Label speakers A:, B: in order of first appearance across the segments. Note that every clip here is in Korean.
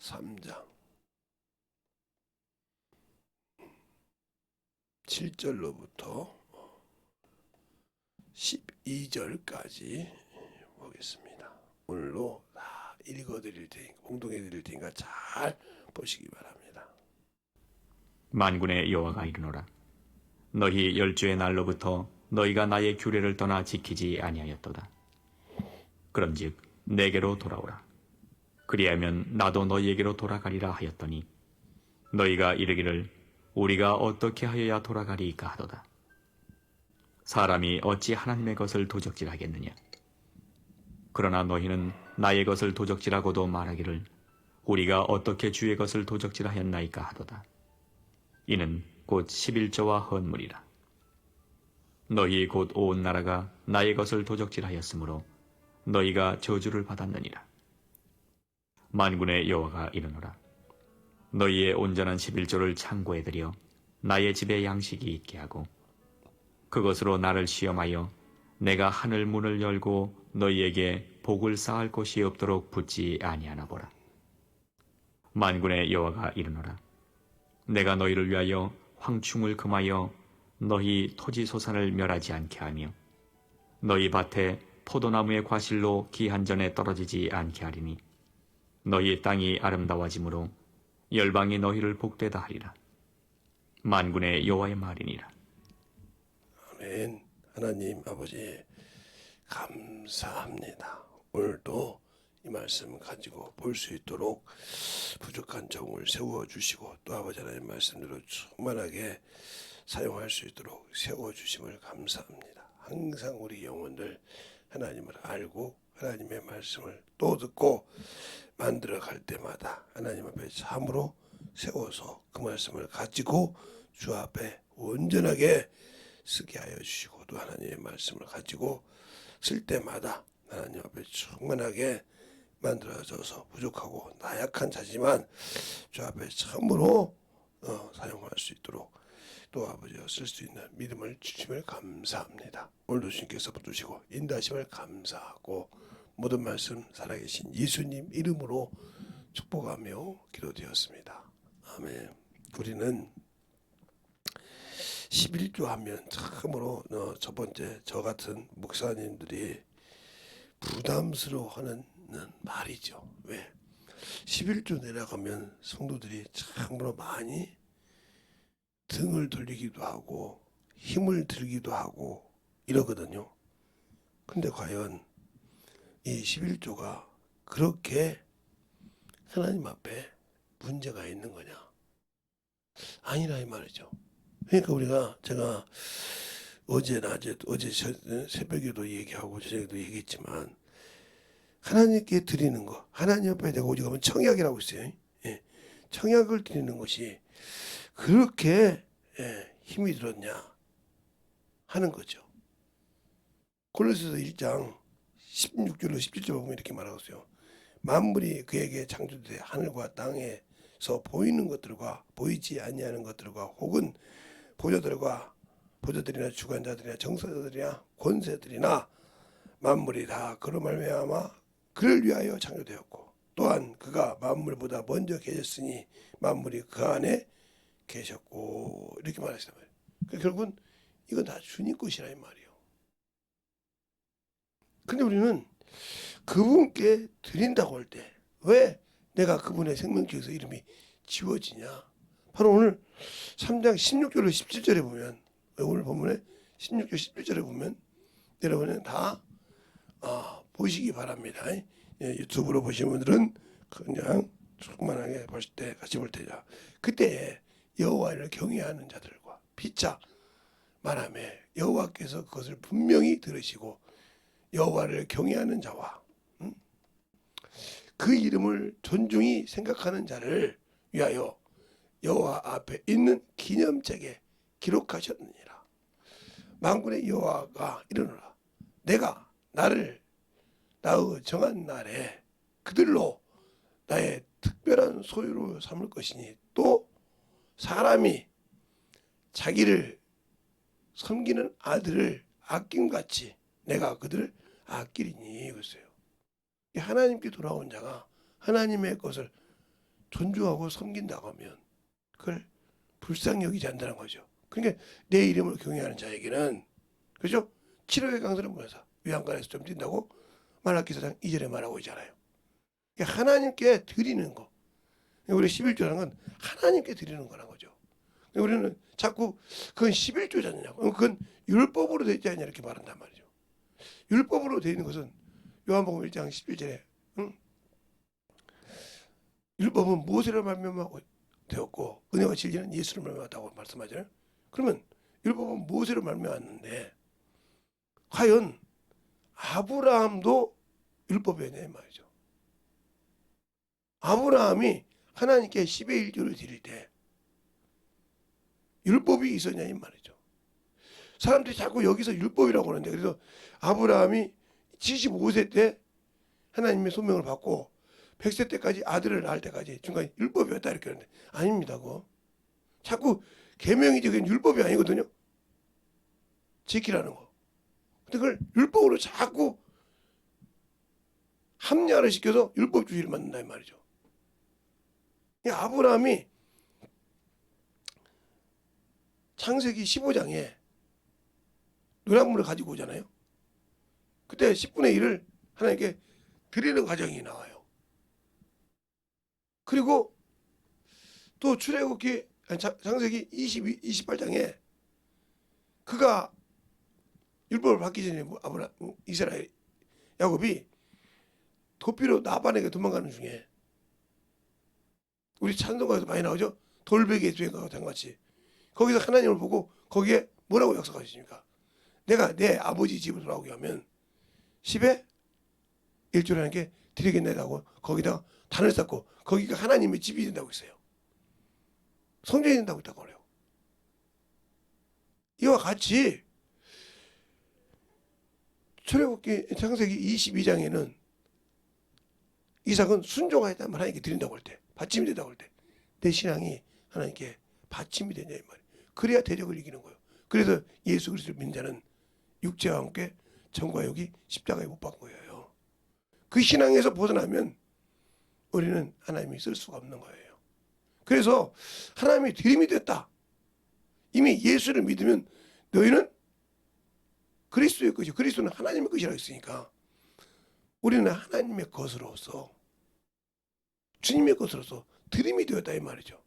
A: 3장 7절로부터 12절까지 보겠습니다. 오늘로 다 읽어드릴 테니까 공동해드릴 테니까 잘 보시기 바랍니다.
B: 만군의 여호와가 이르노라. 너희 열주의 날로부터 너희가 나의 규례를 떠나 지키지 아니하였도다. 그런즉 내게로 돌아오라. 그리하면 나도 너희에게로 돌아가리라 하였더니 너희가 이르기를 우리가 어떻게 하여야 돌아가리이까 하도다. 사람이 어찌 하나님의 것을 도적질하겠느냐. 그러나 너희는 나의 것을 도적질하고도 말하기를 우리가 어떻게 주의 것을 도적질하였나이까 하도다. 이는 곧 11조와 헌물이라. 너희 곧 온 나라가 나의 것을 도적질하였으므로 너희가 저주를 받았느니라. 만군의 여호와가 이르노라. 너희의 온전한 11조를 창고에 들여 나의 집에 양식이 있게 하고 그것으로 나를 시험하여 내가 하늘 문을 열고 너희에게 복을 쌓을 곳이 없도록 붙지 아니하나 보라. 만군의 여호와가 이르노라. 내가 너희를 위하여 황충을 금하여 너희 토지 소산을 멸하지 않게 하며 너희 밭에 포도나무의 과실로 기한전에 떨어지지 않게 하리니 너희 땅이 아름다워짐으로 열방이 너희를 복되다 하리라. 만군의 여호와의 말이니라.
A: 아멘. 하나님 아버지 감사합니다. 오늘도 이 말씀 가지고 볼 수 있도록 부족한 종을 세워주시고 또 아버지 하나님 말씀대로 충만하게 사용할 수 있도록 세워주심을 감사합니다. 항상 우리 영혼들 하나님을 알고 하나님의 말씀을 또 듣고 만들어갈 때마다 하나님 앞에 참으로 세워서 그 말씀을 가지고 주 앞에 온전하게 쓰게 하여 주시고 또 하나님의 말씀을 가지고 쓸 때마다 하나님 앞에 충만하게 만들어져서 부족하고 나약한 자지만 주 앞에 참으로 사용할 수 있도록 또 아버지가 쓸 수 있는 믿음을 주심을 감사합니다. 오늘도 주님께서 붙드시고 인도하심을 감사하고 모든 말씀 살아계신 예수님 이름으로 축복하며 기도되었습니다. 아멘. 우리는 11조 하면 참으로 첫 번째 저 같은 목사님들이 부담스러워하는 말이죠. 왜? 11조 내려가면 성도들이 참으로 많이 등을 돌리기도 하고 힘을 들기도 하고 이러거든요. 근데 과연 이 11조가 그렇게 하나님 앞에 문제가 있는 거냐? 아니라 이 말이죠. 그러니까 제가 어제 새벽에도 얘기하고 저녁에도 얘기했지만 하나님께 드리는 거, 하나님 앞에 내가 오직 하면 청약이라고 있어요. 예, 청약을 드리는 것이 그렇게 힘이 들었냐 하는 거죠. 골로새서 1장 16절로 17절 보면 이렇게 말하고 있어요. 만물이 그에게 창조되 하늘과 땅에서 보이는 것들과 보이지 아니하는 것들과 혹은 보좌들이나 주관자들이나 정사자들이나 권세들이나 만물이 다 그로 말미암아 그를 위하여 창조되었고 또한 그가 만물보다 먼저 계셨으니 만물이 그 안에 계셨고 이렇게 말하시단 말이에요. 그러니까 결국은 이건 다 주님 것이라 이 말이에요. 근데 우리는 그분께 드린다고 할 때 왜 내가 그분의 생명책에서 이름이 지워지냐? 바로 오늘 3장 16절로 17절에 보면 오늘 본문에 16절 17절에 보면 여러분은 다 보시기 바랍니다. 유튜브로 보시는 분들은 그냥 충만하게 보실 때 같이 볼 때죠. 그때 여호와를 경외하는 자들과 피차 말하며 여호와께서 그것을 분명히 들으시고 여호와를 경외하는 자와 그 이름을 존중히 생각하는 자를 위하여 여호와 앞에 있는 기념책에 기록하셨느니라. 만군의 여호와가 이르노라. 내가 나의 정한 날에 그들로 나의 특별한 소유로 삼을 것이니 또 사람이 자기를 섬기는 아들을 아낌같이 내가 그들을 아끼리니 그랬어요. 하나님께 돌아온 자가 하나님의 것을 존중하고 섬긴다고 하면 그걸 불쌍히 여기지 않는다는 거죠. 그러니까 내 이름을 경외하는 자에게는, 그죠? 7호의 강선을 보면서 위안관에서 좀 뛴다고 말라기 4장 2절에 말하고 있잖아요. 그러니까 하나님께 드리는 거. 우리 11조라는 건 하나님께 드리는 거란 거죠. 우리는 자꾸 그건 11조잖냐고. 그건 율법으로 되지 않냐 이렇게 말한단 말이죠. 율법으로 되어 있는 것은 요한복음 1장 11절에 율법은 모세를 말미암아 되었고 은혜와 진리는 예수를 말미암았다고 말씀하잖아요. 그러면 율법은 모세를 말미암았는데 과연 아브라함도 율법이었냐 이 말이죠. 아브라함이 하나님께 10의 1조를 드릴 때 율법이 있었냐 이 말이죠. 사람들이 자꾸 여기서 율법이라고 하는데, 그래서 아브라함이 75세 때 하나님의 소명을 받고 100세 때까지 아들을 낳을 때까지 중간에 율법이었다 이렇게 하는데 아닙니다. 그거 자꾸 계명이지 그게 율법이 아니거든요. 지키라는 거. 근데 그걸 율법으로 자꾸 합리화를 시켜서 율법주의를 만든다 이 말이죠. 이 아브라함이 창세기 15장에 노략물을 가지고 오잖아요. 그때 10분의 1을 하나님께 드리는 과정이 나와요. 그리고 또 출애굽기 창세기 28장에 그가 율법을 받기 전에 이스라엘 야곱이 도피로 나반에게 도망가는 중에 우리 찬송가에도 많이 나오죠. 돌베개의 주행과 같이 거기서 하나님을 보고 거기에 뭐라고 약속하십니까? 내가 내 아버지 집으로 돌아오게 하면 10의 1조라는 게 드리겠네라고 거기다가 단을 쌓고 거기가 하나님의 집이 된다고 있어요. 성전이 된다고 있다고 그래요. 이와 같이 출애굽기 창세기 22장에는 이삭은 순종하였다면 하나님께 드린다고 할 때, 받침이 된다고 할 때 내 신앙이 하나님께 받침이 되냐 이 말이에요. 그래야 대적을 이기는 거예요. 그래서 예수 그리스도를 믿는 자는 육체와 함께 정과 육이 십자가에 못 박은 거예요. 그 신앙에서 벗어나면 우리는 하나님이 쓸 수가 없는 거예요. 그래서 하나님이 드림이 됐다. 이미 예수를 믿으면 너희는 그리스도의 것이요 그리스도는 하나님의 것이라고 했으니까 우리는 하나님의 것으로서 주님의 것으로서 드림이 되었다 이 말이죠.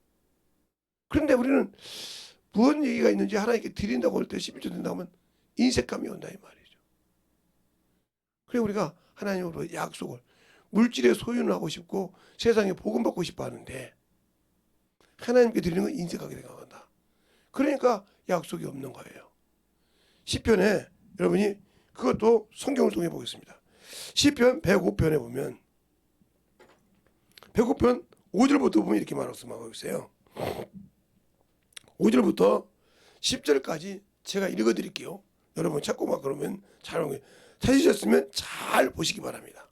A: 그런데 우리는 무슨 얘기가 있는지 하나님께 드린다고 할 때 11조 된다고 하면 인색감이 온다 이 말이죠. 그래서 우리가 하나님으로 약속을 물질의 소유는 하고 싶고 세상에 복음 받고 싶어 하는데 하나님께 드리는 건 인색하게 생각한다. 그러니까 약속이 없는 거예요. 시편에 여러분이 그것도 성경을 통해 보겠습니다. 시편 105편에 보면 105편 5절부터 보면 이렇게 말씀하고 있어요. 5절부터 10절까지 제가 읽어드릴게요. 여러분 찾고 막 그러면 잘 찾으셨으면 잘 보시기 바랍니다.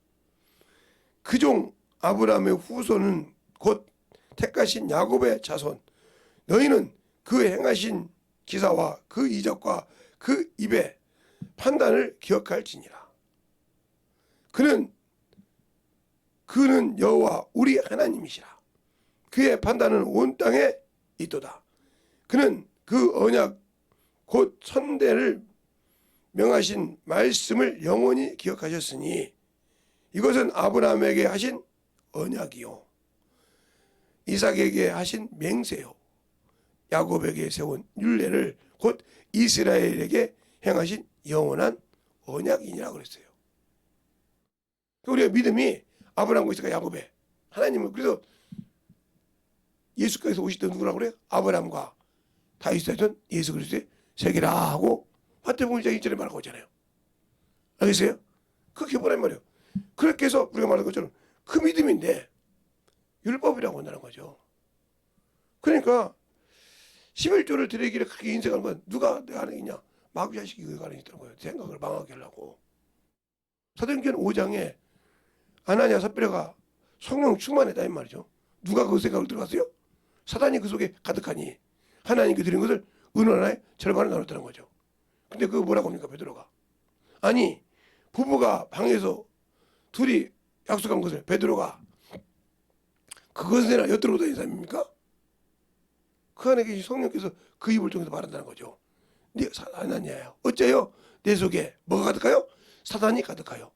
A: 그종 아브라함의 후손은 곧 택하신 야곱의 자손 너희는 그 행하신 기사와 그 이적과 그 입의 판단을 기억할지니라. 그는 여호와 우리 하나님이시라. 그의 판단은 온 땅에 있도다. 그는 그 언약 곧 선대를 명하신 말씀을 영원히 기억하셨으니 이것은 아브라함에게 하신 언약이요 이삭에게 하신 맹세요 야곱에게 세운 율례를 곧 이스라엘에게 행하신 영원한 언약이니라 그랬어요. 우리가 믿음이 아브라함과 이삭과 야곱에 하나님은 그래서 예수께서 오실 때 누구라고 그래요? 아브라함과 다윗에 던 예수 그리스도의 세계라 하고 마태복음 1장 1절에 말하고 있잖아요. 알겠어요? 그렇게 보란 말이에요. 그렇게 해서 우리가 말한 것처럼 그 믿음인데 율법이라고 한다는 거죠. 그러니까 11조를 드리기를 그렇게 인색하는 건 누가 내가 하느냐 마귀 자식이 그거 가르치더라는 거예요. 생각을 망하게 하려고. 사도행전 5장에 아나니아 삽비라가 성령 충만했다 이 말이죠. 누가 그 생각을 들어갔어요? 사단이 그 속에 가득하니 하나님께 드린 것을 은원 하나에 절반을 나눴다는 거죠. 근데 그거 뭐라고 합니까 베드로가? 아니 부부가 방에서 둘이 약속한 것을 베드로가 그것에나 엿들어 다니는 사람입니까? 그 안에 계신 성령께서 그 입을 통해서 말한다는 거죠. 네 사단이야. 어째요? 내 속에 뭐가 가득하요? 사단이 가득하요.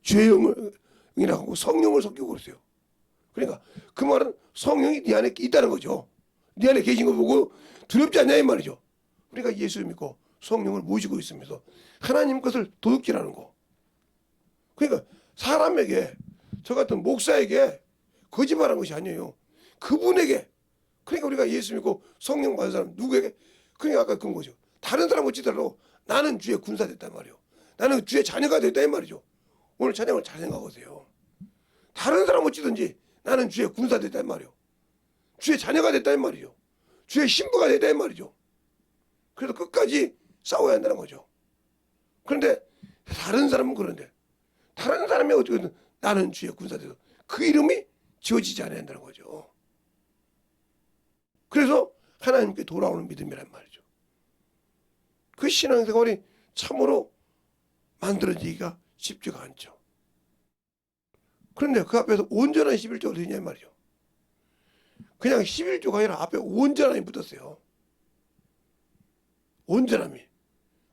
A: 죄의 영이라고 하고 성령을 속이고 있어요. 그러니까 그 말은 성령이 네 안에 있다는 거죠. 네 안에 계신 거 보고 두렵지 않냐 이 말이죠. 그러니까 예수 믿고 성령을 모시고 있으면서 하나님 것을 도둑질하는 거. 그러니까 사람에게, 저 같은 목사에게 거짓말한 것이 아니에요. 그분에게. 그러니까 우리가 예수 믿고 성령 받은 사람 누구에게? 그러니까 아까 그런 거죠. 다른 사람 어찌더라도 나는 주의 군사 됐단 말이에요. 나는 주의 자녀가 됐다 이 말이죠. 오늘 찬양을 잘 생각하세요. 다른 사람 어찌든지 나는 주의 군사 됐다 이 말이에요. 주의 자녀가 됐다 이 말이죠. 주의 신부가 됐다 이 말이죠. 그래서 끝까지 싸워야 한다는 거죠. 그런데 다른 사람은 그런데 다른 사람이 어쨌든 나는 주의 군사 돼서 그 이름이 지어지지 않아야 한다는 거죠. 그래서 하나님께 돌아오는 믿음이란 말이죠. 그 신앙생활이 참으로 만들어지기가 쉽지가 않죠. 그런데 그 앞에서 온전한 11조가 되냐 이 말이죠. 그냥 11조가 아니라 앞에 온전함이 붙었어요. 온전함이.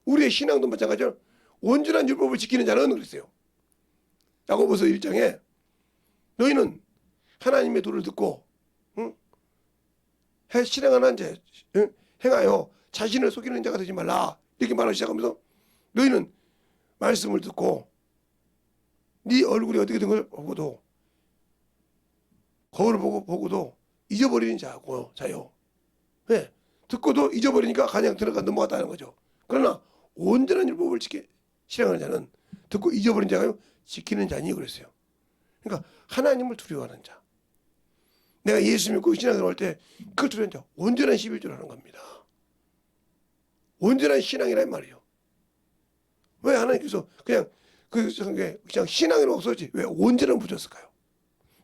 A: 우리의 신앙도 마찬가지로 온전한 율법을 지키는 자는 그랬어요. 야고보서 1장에 너희는 하나님의 도를 듣고 실행하는 자 행하여 자신을 속이는 자가 되지 말라 이렇게 말하기 시작하면서 너희는 말씀을 듣고 네 얼굴이 어떻게 된 걸 보고도 거울을 보고도 잊어버리는 자요. 왜? 듣고도 잊어버리니까 그냥 들어가 넘어갔다는 거죠. 그러나 온전한 율법을 실행하는 자는 듣고 잊어버린 자가 지키는 자니 그랬어요. 그러니까 하나님을 두려워하는 자. 내가 예수 믿고 신앙생활 할 때 그걸 두려워하는 자. 온전한 11조라는 겁니다. 온전한 신앙이란 말이에요. 왜 하나님께서 그냥 신앙으로 없었지 왜 온전한 붙였을까요?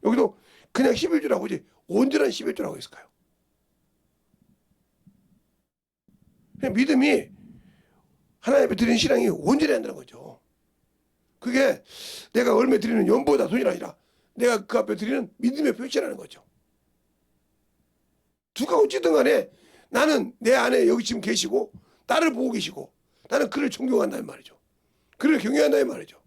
A: 여기도 그냥 11조라고 하지 온전한 11조라고 했을까요? 그냥 믿음이 하나님 앞에 드리는 신앙이 온전해야 한다는 거죠. 그게 내가 얼마 드리는 연보다 돈이 아니라 내가 그 앞에 드리는 믿음의 표시라는 거죠. 누가 어찌든 간에 나는 내 안에 여기 지금 계시고 나를 보고 계시고 나는 그를 존경한다는 말이죠. 그를 경외한다는 말이죠.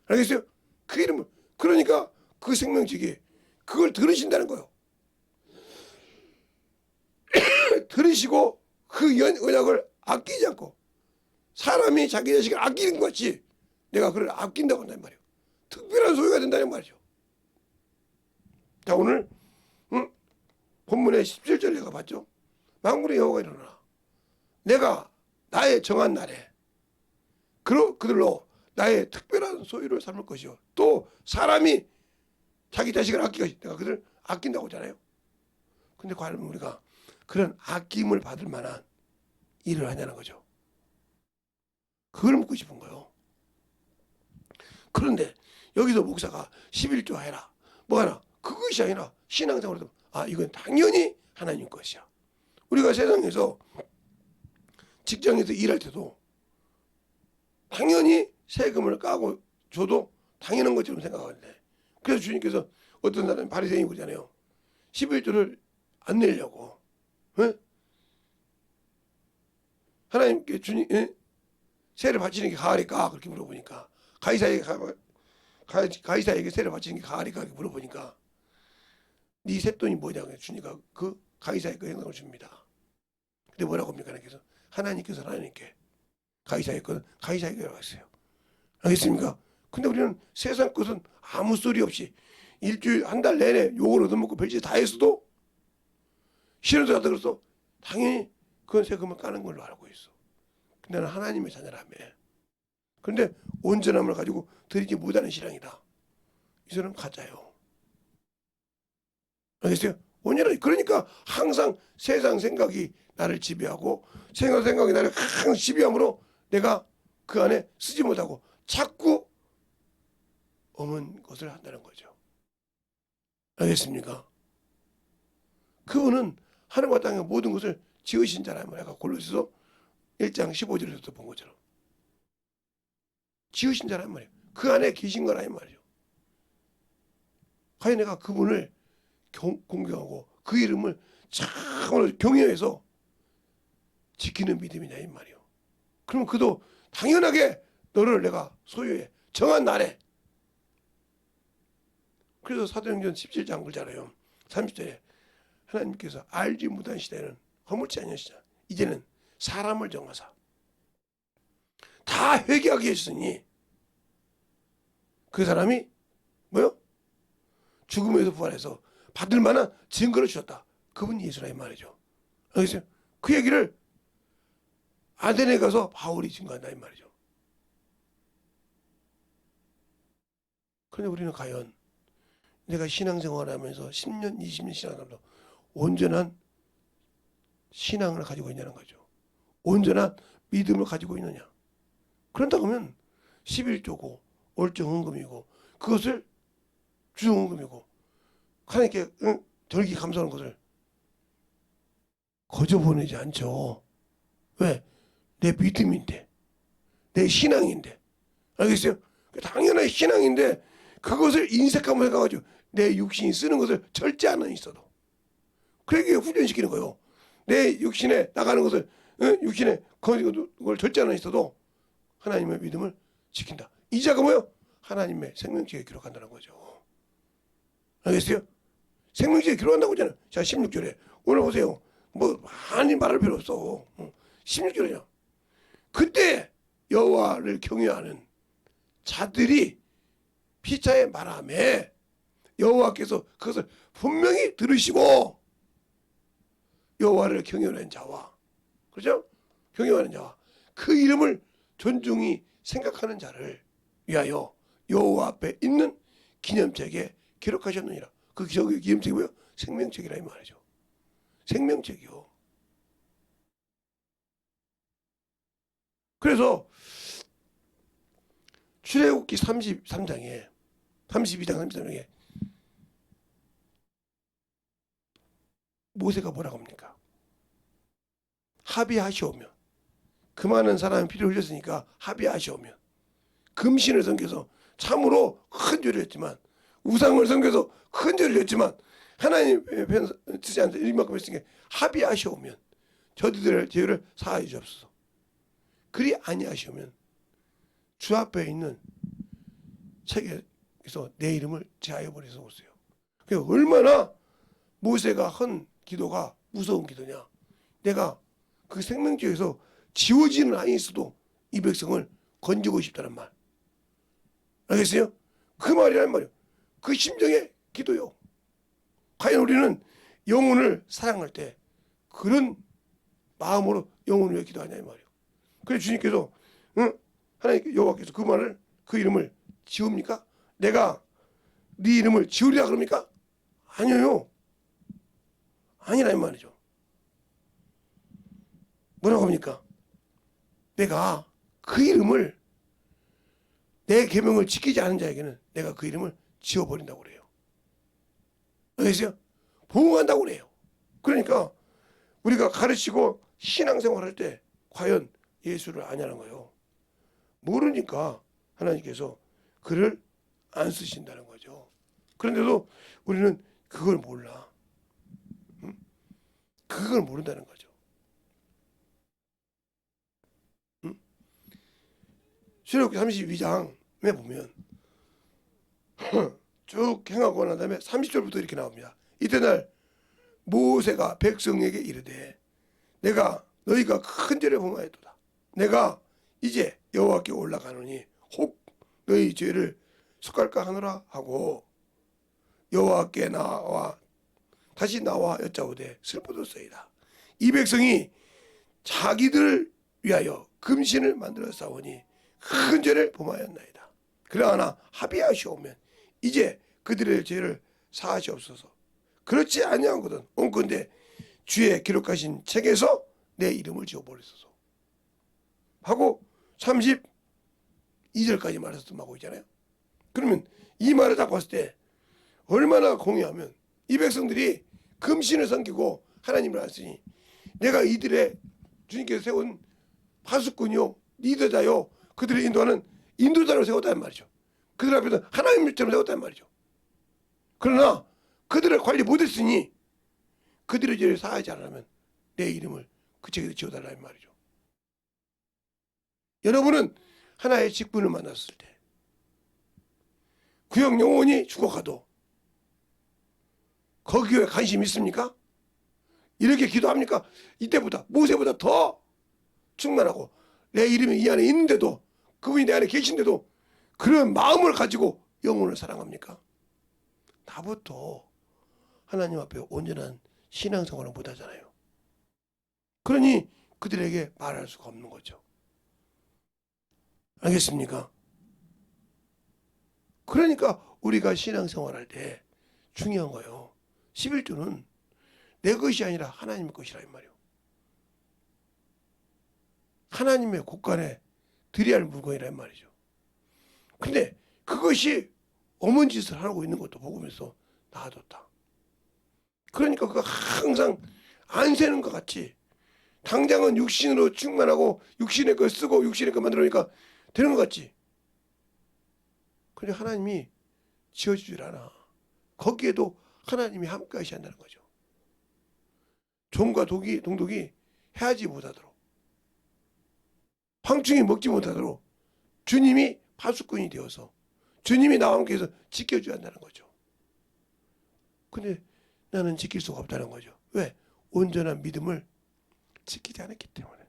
A: 알겠어요? 그 이름을 그러니까 그 생명책이 그걸 들으신다는 거예요. 들으시고 그 언약을 아끼지 않고 사람이 자기 자식을 아끼는 것 같이 내가 그를 아낀다고 한단 말이에요. 특별한 소유가 된다는 말이죠. 자 오늘 본문의 17절 내가 봤죠. 만군의 여호와가 일어나 내가 나의 정한 날에 그들로 나의 특별한 소유를 삼을 것이요. 또 사람이 자기 자식을 아끼고 내가 그들을 아낀다고 하잖아요. 근데 과연 우리가 그런 아낌을 받을 만한 일을 하냐는 거죠. 그걸 묻고 싶은 거예요. 그런데 여기서 목사가 11조 해라 뭐 하나 그것이 아니라 신앙생활에도 이건 당연히 하나님 것이야. 우리가 세상에서 직장에서 일할 때도 당연히 세금을 까고 줘도 당연한 것처럼 생각하는데 그래서 주님께서 어떤 사람이 바리새인이 그러잖아요. 11조를 안 내려고 하나님께 주님 세를 바치는 게 가하리까 그렇게 물어보니까 가이사에게 세를 바치는 게 가하리까 그렇게 물어보니까 네 쇳돈이 뭐냐고 주니까 그 가이사의 그 행상을 줍니다. 근데 뭐라고 합니까? 하나님께서 하나님께 가이사의 것은 가이사에게라고 했어요. 알겠습니까? 근데 우리는 세상 것은 아무 소리 없이 일주일 한 달 내내 욕을 얻어먹고 별짓 다 했어도 싫은 소리 하다 그래서 당연히 그건 세금을 까는 걸로 알고 있어. 근데 나는 하나님의 자녀라며. 그런데 온전함을 가지고 드리지 못하는 신앙이다. 이 사람은 가짜요. 알겠어요? 온전하지. 그러니까 항상 세상 생각이 나를 지배하고 세상 생각이 나를 항상 지배함으로 내가 그 안에 쓰지 못하고 자꾸 엄한 것을 한다는 거죠. 알겠습니까? 그분은 하늘과 땅의 모든 것을 지으신 자라는 말이야. 골로새서 1장 15절에서도 본 것처럼 지으신 자라는 말이에요. 그 안에 계신 거라는 말이죠. 과연 내가 그분을 공경하고 그 이름을 참으로 경외해서 지키는 믿음이냐 이 말이요. 그러면 그도 당연하게 너를 내가 소유해 정한 날에. 그래서 사도행전 17장 그러잖아요. 30절에 하나님께서 알지 못한 시대는 허물지 아니하시자 이제는 사람을 정하사 다 회개하게 했으니 그 사람이 뭐요? 죽음에서 부활해서 받을 만한 증거를 주셨다. 그분이 예수라 이 말이죠. 알겠어요? 그 얘기를 아테네 가서 바울이 증거한다 이 말이죠. 그런데 우리는 과연 내가 신앙생활을 하면서 10년, 20년 신앙생활도 온전한 신앙을 가지고 있냐는 거죠. 온전한 믿음을 가지고 있느냐. 그런다고 하면 11조고 월정헌금이고 그것을 주정헌금이고 하나님께 절기 감사하는 것을 거저 보내지 않죠. 왜? 내 믿음인데 내 신앙인데 알겠어요? 당연한 신앙인데 그것을 인색함을 해가지고 내 육신이 쓰는 것을 절제 안 있어도 그러기에 훈련시키는 거예요. 내 육신에 나가는 것을 육신에 그걸 절제 안 있어도 하나님의 믿음을 지킨다. 이 자가 뭐요? 하나님의 생명책에 기록한다는 거죠. 알겠어요? 생명책에 기록한다고 하잖아요. 자 16절에 오늘 보세요. 뭐 많이 말할 필요 없어. 16절이냐. 그때 여호와를 경외하는 자들이 피차에 말하매 여호와께서 그것을 분명히 들으시고 여호와를 경외하는 자와 그렇죠? 경외하는 자와 그 이름을 존중히 생각하는 자를 위하여 여호와 앞에 있는 기념책에 기록하셨느니라. 그 기념책이 뭐예요? 생명책이라 이 말이죠. 생명책이요. 그래서 출애굽기 33장에 32장 33장에 모세가 뭐라고 합니까? 합의하시오면 그 많은 사람이 피를 흘렸으니까 합의하시오면 금신을 섬겨서 참으로 큰 죄를 했지만 우상을 섬겨서 큰 죄를 했지만 하나님 편 쓰지 않는 일만큼 했으니까 합의하시오면 저들의 죄를 사하여 주옵소서. 그리 아니하시오면 주 앞에 있는 책에서 내 이름을 제하여 버리소 오세요. 그러니까 얼마나 모세가 한 기도가 무서운 기도냐. 내가 그 생명책에서 지워지는 아이 있어도 이 백성을 건지고 싶다는 말. 알겠어요? 그 말이란 말이요. 그 심정의 기도요. 과연 우리는 영혼을 사랑할 때 그런 마음으로 영혼을 위해 기도하냐 이 말이요. 그래서 주님께서 하나님 여호와께서 그 말을 그 이름을 지웁니까? 내가 네 이름을 지우리라 그럽니까? 아니요. 아니라 이 말이죠. 뭐라고 합니까? 내가 그 이름을 내 계명을 지키지 않은 자에게는 내가 그 이름을 지워버린다고 그래요. 알겠어요? 보응한다고 그래요. 그러니까 우리가 가르치고 신앙생활할 때 과연 예수를 아냐는 거예요. 모르니까 하나님께서 글을 안 쓰신다는 거죠. 그런데도 우리는 그걸 몰라. 그걸 모른다는 거죠. 출애굽기 32장에 보면 쭉 행하고 난 다음에 30절부터 이렇게 나옵니다. 이튿날 모세가 백성에게 이르되 내가 너희가 큰 죄를 범하였도다. 내가 이제 여호와께 올라가노니 혹 너희 죄를 속할까 하노라 하고 여호와께 다시 나와 여짜오되 슬프도소이다. 이 백성이 자기들을 위하여 금신을 만들어 싸우니 큰 죄를 범하였나이다. 그러나 합의하시오면 이제 그들의 죄를 사하시옵소서. 그렇지 아니하거든 온컨대 주의 기록하신 책에서 내 이름을 지워버리소서 하고 32절까지 말해서 하고 있잖아요. 그러면 이 말을 딱 봤을 때 얼마나 공유하면 이 백성들이 금신을 섬기고 하나님을 안 쓰니 내가 이들의 주님께서 세운 파수꾼이요 리더자요 그들을 인도하는 인도자로 세웠다는 말이죠. 그들 앞에서 하나님처럼 세웠다는 말이죠. 그러나 그들을 관리 못했으니 그들의 죄를 사하지 않으면 내 이름을 그 책에서 지워달라 이 말이죠. 여러분은 하나의 직분을 만났을 때 그 형 영혼이 죽어가도 거기에 관심 있습니까? 이렇게 기도합니까? 이때보다 모세보다 더 충만하고 내 이름이 이 안에 있는데도 그분이 내 안에 계신데도 그런 마음을 가지고 영혼을 사랑합니까? 나부터 하나님 앞에 온전한 신앙생활을 못하잖아요. 그러니 그들에게 말할 수가 없는 거죠. 알겠습니까? 그러니까 우리가 신앙생활할 때 중요한 거예요. 11조는 내 것이 아니라 하나님의 것이라 이 말이에요. 하나님의 곳간에 드려야 할 물건이라 이 말이죠. 근데 그것이 엄한 짓을 하고 있는 것도 보면서 놔뒀다. 그러니까 그가 항상 안 새는 것 같이 당장은 육신으로 충만하고 육신의 걸 쓰고 육신의 걸 만들어니까 되는 것 같지. 그런데 하나님이 지어주질 않아. 거기에도 하나님이 함께 하셔야 한다는 거죠. 종과 동독이 해하지 못하도록, 황충이 먹지 못하도록 주님이 파수꾼이 되어서 주님이 나와 함께해서 지켜줘야 한다는 거죠. 근데 나는 지킬 수가 없다는 거죠. 왜? 온전한 믿음을 지키지 않았기 때문에.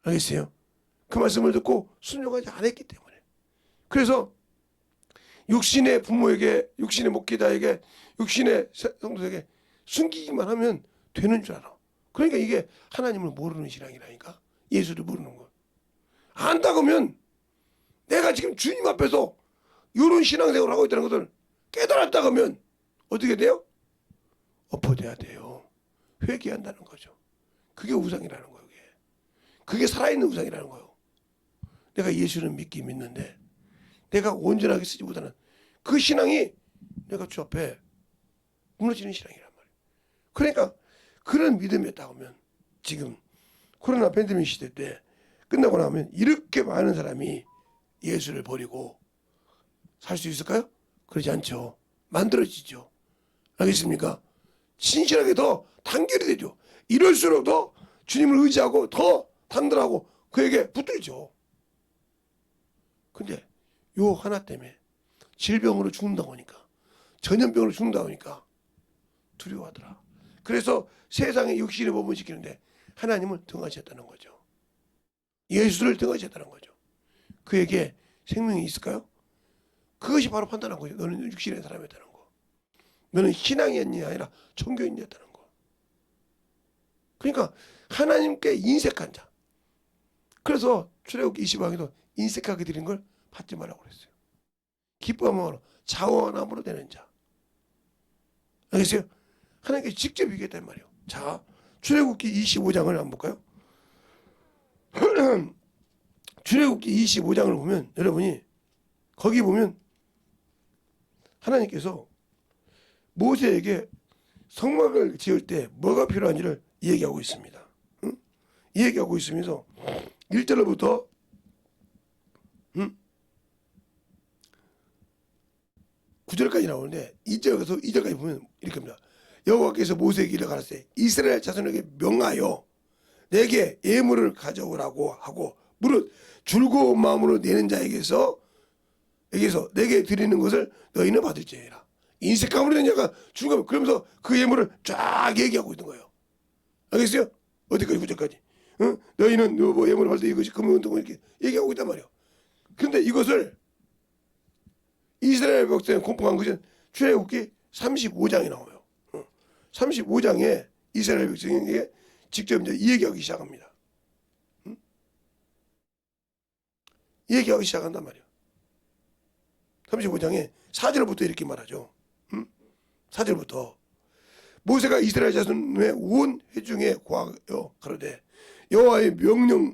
A: 알겠어요? 그 말씀을 듣고 순종하지 않았기 때문에. 그래서 육신의 부모에게, 육신의 목회자에게, 육신의 성도에게 숨기기만 하면 되는 줄 알아. 그러니까 이게 하나님을 모르는 신앙이라니까. 예수를 모르는 거. 안다고 하면 내가 지금 주님 앞에서 이런 신앙생활을 하고 있다는 것을 깨달았다고 하면 어떻게 돼요? 엎어져야 돼요. 회개한다는 거죠. 그게 우상이라는 거예요. 그게 살아있는 우상이라는 거예요. 내가 예수는 믿는데 내가 온전하게 쓰지 못하는 그 신앙이 내가 주 앞에 무너지는 신앙이란 말이에요. 그러니까 그런 믿음이었다고 하면 지금 코로나 팬데믹 시대 때 끝나고 나면 이렇게 많은 사람이 예수를 버리고 살 수 있을까요? 그러지 않죠. 만들어지죠. 알겠습니까? 신실하게 더 단결이 되죠. 이럴수록 더 주님을 의지하고 더 단들하고 그에게 붙들죠. 근데 요 하나 때문에 질병으로 죽는다고 하니까, 전염병으로 죽는다고 하니까 두려워하더라. 그래서 세상의 육신의 법을 지키는데 하나님을 등하셨다는 거죠. 예수를 등하셨다는 거죠. 그에게 생명이 있을까요? 그것이 바로 판단한 거죠. 너는 육신의 사람이었다는 거. 너는 신앙이었냐 아니라 종교인이었다는 거. 그러니까 하나님께 인색한 자. 그래서 출애굽기 20장에도 인색하게 드린 걸 받지 말라고 그랬어요. 기뻐함으로 자원함으로 되는 자. 알겠어요? 하나님께 직접 얘기했단 말이에요. 자, 출애굽기 25장을 한번 볼까요? 출애굽기 25장을 보면 여러분이 거기 보면 하나님께서 모세에게 성막을 지을 때 뭐가 필요한지를 얘기하고 있습니다. 응? 얘기하고 있으면서 1절부터 9절까지 나오는데 2절까지 보면 이렇게 합니다. 여호와께서 모세에게 이르 가라사대 이스라엘 자손에게 명하여 내게 예물을 가져오라고 하고 무릇 즐거운 마음으로 내는 자에게서 내게 드리는 것을 너희는 받을지니라. 인색함으로 된 자가 즐거움. 그러면서 그 예물을 쫙 얘기하고 있는 거예요. 알겠어요? 어디까지 9절까지. 응? 너희는 뭐 예물을 받을 때 이것이 금은동 이렇게 얘기하고 있단 말이에요. 그런데 이것을 이스라엘 백성에 공포한 것은 출애굽기 35장에 나와요. 35장에 이스라엘 백성에게 직접 이제 얘기하기 시작합니다. 얘기하기 시작한단 말이에요. 35장에 4절부터 이렇게 말하죠. 4절부터 모세가 이스라엘 자손의 온 회중에 고하여 가로되 여호와의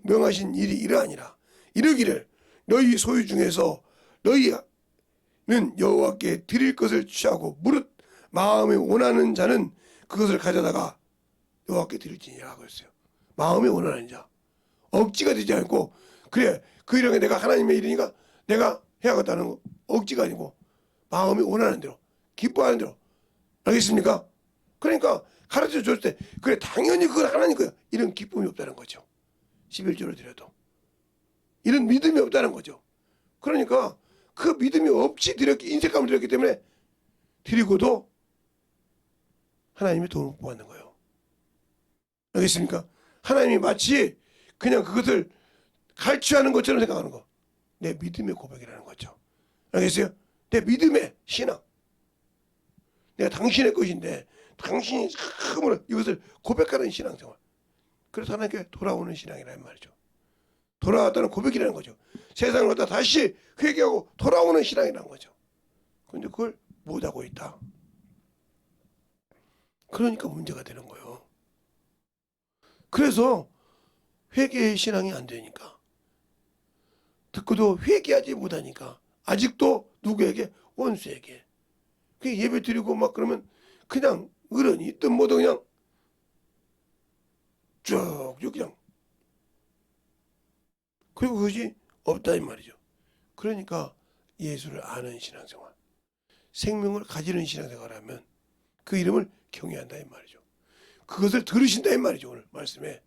A: 명하신 일이 이러하니라. 이르기를 너희 소유 중에서 너희는 여호와께 드릴 것을 취하고 무릇 마음에 원하는 자는 그것을 가져다가 여호와께 드릴지니라 그랬어요. 마음에 원하는 자. 억지가 되지 않고 그래 그 일은 내가 하나님의 일이니까 내가 해야겠다는 거 억지가 아니고 마음이 원하는 대로 기뻐하는 대로 알겠습니까? 그러니까 가르쳐 줬을 때 그래 당연히 그건 하나님 거야. 이런 기쁨이 없다는 거죠. 11조를 드려도. 이런 믿음이 없다는 거죠. 그러니까 그 믿음이 없이 드렸기, 인색감을 드렸기 때문에 드리고도 하나님이 돈을 못 받는 거예요. 알겠습니까? 하나님이 마치 그냥 그것을 갈취하는 것처럼 생각하는 거. 내 믿음의 고백이라는 거죠. 알겠어요? 내 믿음의 신앙. 내가 당신의 것인데 당신이 참으로 이것을 고백하는 신앙생활. 그래서 하나님께 돌아오는 신앙이라는 말이죠. 돌아왔다는 고백이라는 거죠. 세상을 갖다 다시 회개하고 돌아오는 신앙이라는 거죠. 그런데 그걸 못하고 있다. 그러니까 문제가 되는 거예요. 그래서 회개의 신앙이 안 되니까, 듣고도 회개하지 못하니까 아직도 누구에게? 원수에게. 그 예배 드리고 막 그러면 그냥 어른이 있든 뭐든 그냥 쭉쭉 그냥, 그리고 그것이 없다 이 말이죠. 그러니까 예수를 아는 신앙생활, 생명을 가지는 신앙생활을 하면 그 이름을 경외한다 이 말이죠. 그것을 들으신다 이 말이죠. 오늘 말씀에.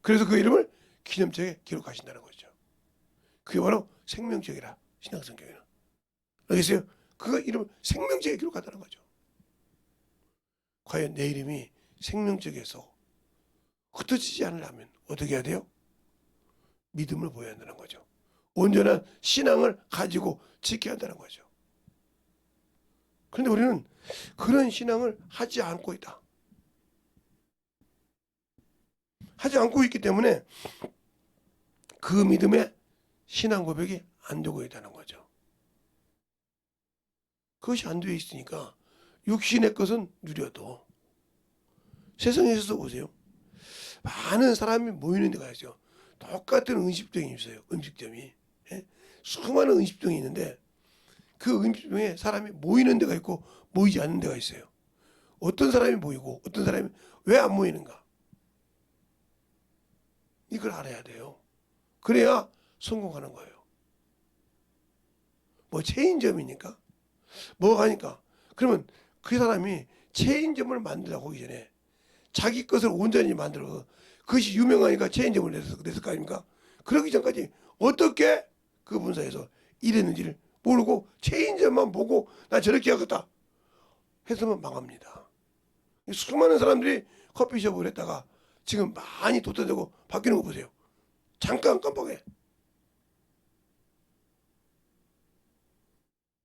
A: 그래서 그 이름을 기념책에 기록하신다는 거죠. 그게 바로 생명책이라, 신약성경에는. 알겠어요? 그 이름을 생명책에 기록한다는 거죠. 과연 내 이름이 생명책에서 흩어지지 않으려면 어떻게 해야 돼요? 믿음을 보여야 한다는 거죠. 온전한 신앙을 가지고 지켜야 한다는 거죠. 그런데 우리는 그런 신앙을 하지 않고 있다. 하지 않고 있기 때문에 그 믿음의 신앙 고백이 안 되고 있다는 거죠. 그것이 안 되어 있으니까 육신의 것은 누려도, 세상에 있어서 보세요. 많은 사람이 모이는 데가 있어요. 똑같은 음식점이 있어요. 음식점이. 예? 수많은 음식점이 있는데 그 음식점에 사람이 모이는 데가 있고 모이지 않는 데가 있어요. 어떤 사람이 모이고 어떤 사람이 왜 안 모이는가? 이걸 알아야 돼요. 그래야 성공하는 거예요. 뭐 체인점이니까? 뭐가 하니까? 그러면 그 사람이 체인점을 만들려고 하기 전에 자기 것을 온전히 만들어 그것이 유명하니까 체인점을 냈을 거 아닙니까? 그러기 전까지 어떻게 그 본사에서 일했는지를 모르고 체인점만 보고 나 저렇게 하겠다 해서만 망합니다. 수많은 사람들이 커피숍을 했다가 지금 많이 도태되고 바뀌는 거 보세요. 잠깐 깜빡해.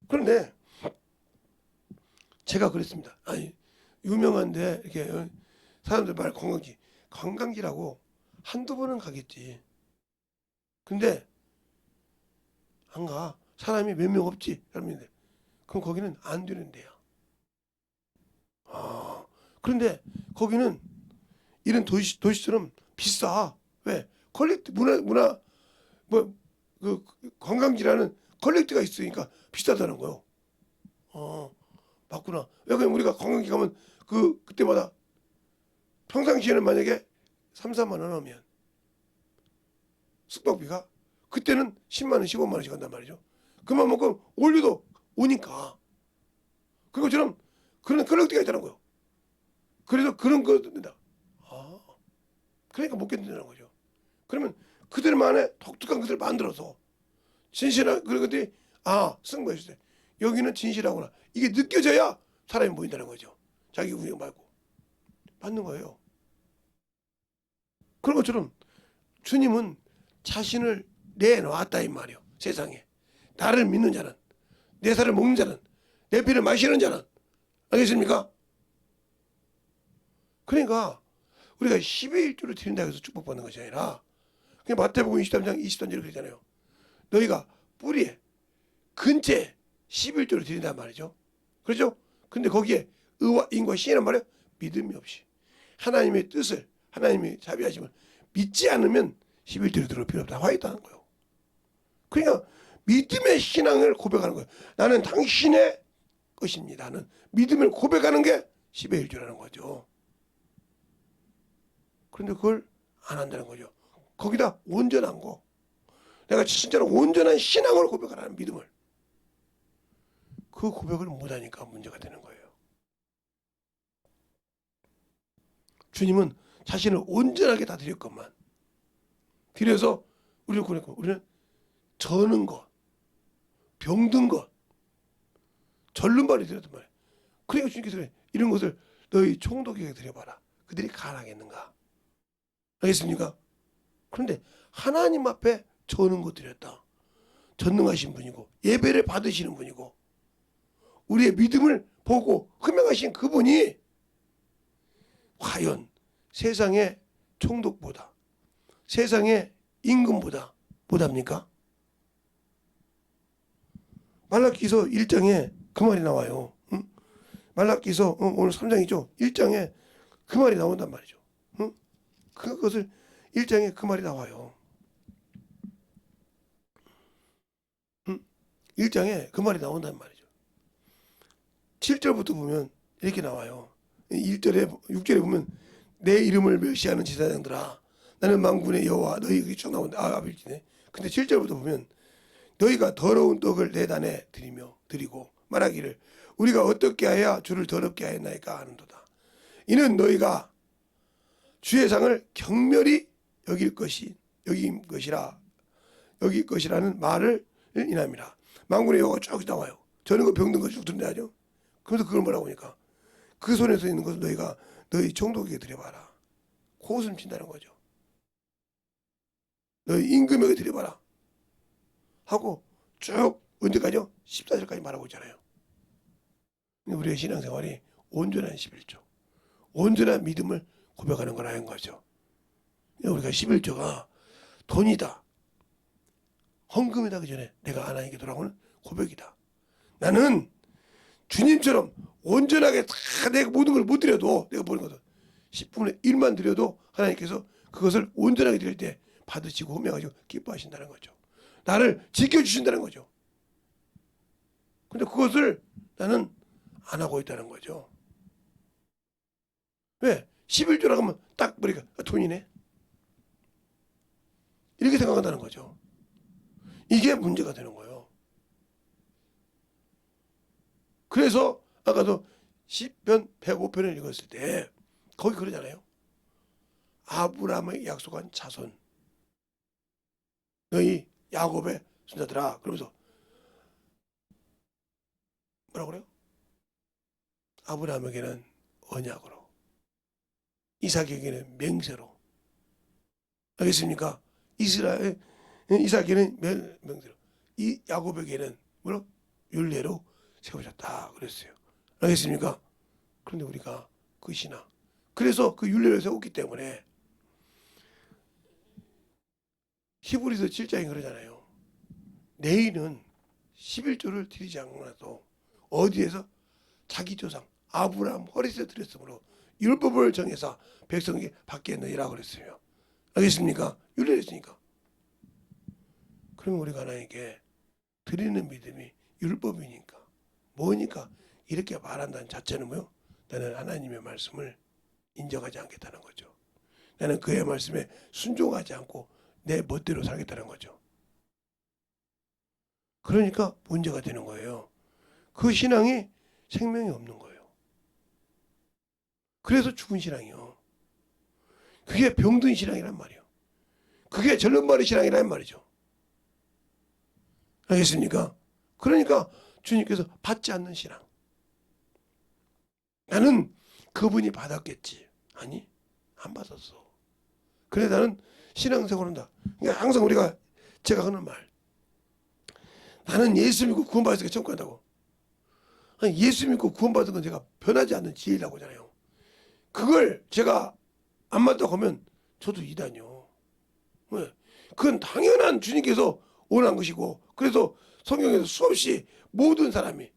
A: 그런데 제가 그랬습니다. 아니, 유명한데 이렇게 사람들 말 관광지라고 한두 번은 가겠지. 근데 안 가. 사람이 몇 명 없지. 여러분들. 그럼 거기는 안 되는 데야. 아, 그런데 거기는 이런 도시처럼 비싸. 왜? 퀄리티 그 관광지라는 퀄리티가 있으니까 비싸다는 거요. 맞구나. 왜 그냥 우리가 관광지 가면 그때마다 평상시에는 만약에 3, 4만 원 하면 숙박비가 그때는 10만 원, 15만 원씩 한단 말이죠. 그만큼 올려도 오니까. 그것처럼 그런 퀄리티가 있다는 거요. 그래서 그런 거 된다. 그러니까 못 견딘다는 거죠. 그러면 그들만의 독특한 것을 만들어서 진실한 그런 것들이 승부했을 때 여기는 진실하구나. 이게 느껴져야 사람이 모인다는 거죠. 자기 운영 말고. 맞는 거예요. 그런 것처럼 주님은 자신을 내놓았다 이 말이요. 세상에. 나를 믿는 자는, 내 살을 먹는 자는, 내 피를 마시는 자는, 알겠습니까? 그러니까 우리가 12일 주를 드린다고 해서 축복받는 것이 아니라 그냥 마태복음 23장 20단지로 그러잖아요. 너희가 뿌리에 근처에 11조를 드린단 말이죠. 그렇죠? 근데 거기에 의와 인과 신이란 말이에요. 믿음이 없이 하나님의 뜻을, 하나님의 자비하심을 믿지 않으면 11조를 들을 필요 없다. 화 있다는 거예요. 그러니까 믿음의 신앙을 고백하는 거예요. 나는 당신의 것입니다는 믿음을 고백하는 게 10의 1조라는 거죠. 그런데 그걸 안 한다는 거죠. 거기다 온전한 거. 내가 진짜로 온전한 신앙을 고백하라는 믿음을. 그 고백을 못하니까 문제가 되는 거예요. 주님은 자신을 온전하게 다 드렸건만 드려서 우리를 구원했고 우리는 저는 것, 병든 것, 절름발이 드렸단 말이에요. 그러니까 주님께서 그래, 이런 것을 너희 총독에게 드려봐라. 그들이 가능하겠는가? 알겠습니까? 그런데 하나님 앞에 저는 것 드렸다. 전능하신 분이고 예배를 받으시는 분이고 우리의 믿음을 보고 흠명하신 그분이 과연 세상의 총독보다 세상의 임금보다 못합니까? 말라기서 1장에 그 말이 나와요. 응? 말라기서 오늘 3장이죠. 1장에 그 말이 나온단 말이죠. 응? 그것을 1장에 그 말이 나와요. 1장에 그 말이 나온단 말이죠. 7절부터 보면 이렇게 나와요. 1절에 6절에 보면 내 이름을 멸시하는 제사장들아 나는 만군의 여호와 너희 여기 쭉 나온다. 아빌지네. 근데 7절부터 보면 너희가 더러운 떡을 내 단에 드리고 말하기를 우리가 어떻게 해야 주를 더럽게 하였나이까 하는도다. 이는 너희가 주의 상을 경멸히 여길 것이라는 말을 인함이라. 만군의 여호가 쭉 나와요. 저는 그 병든 거 쭉 드린다죠. 그래서 그걸 뭐라고 하니까 그 손에서 있는 것을 너희가 너희 총독에게 드려봐라. 코웃음 친다는 거죠. 너희 임금에게 드려봐라. 하고 쭉 언제까지요? 14절까지 말하고 있잖아요. 우리의 신앙생활이 온전한 11조, 온전한 믿음을 고백하는 거라는 거죠. 우리가 11조가 돈이다, 헌금이다 그 전에 내가 하나님께 돌아오는 고백이다. 나는 주님처럼 온전하게 다 내가 모든 걸 못 드려도 내가 보는 것도 10분의 1만 드려도 하나님께서 그것을 온전하게 드릴 때 받으시고 흠명하시고 기뻐하신다는 거죠. 나를 지켜주신다는 거죠. 근데 그것을 나는 안 하고 있다는 거죠. 왜? 11조라고 하면 딱 보니까 돈이네. 이렇게 생각한다는 거죠. 이게 문제가 되는 거예요. 그래서 아까도 시편 105편을 읽었을 때 거기 그러잖아요. 아브라함의 약속한 자손 너희 야곱의 손자들아 그러면서 뭐라고 그래요? 아브라함에게는 언약으로 이삭에게는 맹세로 알겠습니까? 이삭에게는 맹세로 이 야곱에게는 뭐로? 율례로 세우셨다 그랬어요. 알겠습니까? 그런데 우리가 그 신앙 그래서 그 율례를 세웠기 때문에 히브리서 7장이 그러잖아요. 내일은 11조를 드리지 않고나도 어디에서 자기 조상 아브라함 허리에서 드렸으므로 율법을 정해서 백성에게 받겠느니라 그랬어요. 알겠습니까? 율례를 했으니까. 그러면 우리가 하나님께 드리는 믿음이 율법이니까 뭐니까 이렇게 말한다는 자체는 뭐요? 나는 하나님의 말씀을 인정하지 않겠다는 거죠. 나는 그의 말씀에 순종하지 않고 내 멋대로 살겠다는 거죠. 그러니까 문제가 되는 거예요. 그 신앙이 생명이 없는 거예요. 그래서 죽은 신앙이요. 그게 병든 신앙이란 말이에요. 그게 절름발이 신앙이란 말이죠. 알겠습니까? 그러니까 주님께서 받지 않는 신앙. 나는 그분이 받았겠지. 아니, 안 받았어. 그래 나는 신앙생활 한다. 그러니까 항상 제가 하는 말. 나는 예수 믿고 구원받았으니까 천국 간다고. 아니, 예수 믿고 구원받은 건 제가 변하지 않는 지혜라고 하잖아요. 그걸 제가 안 맞다고 하면 저도 이단이요. 왜? 그건 당연한 주님께서 원한 것이고 그래서 성경에서 수없이 모든 사람이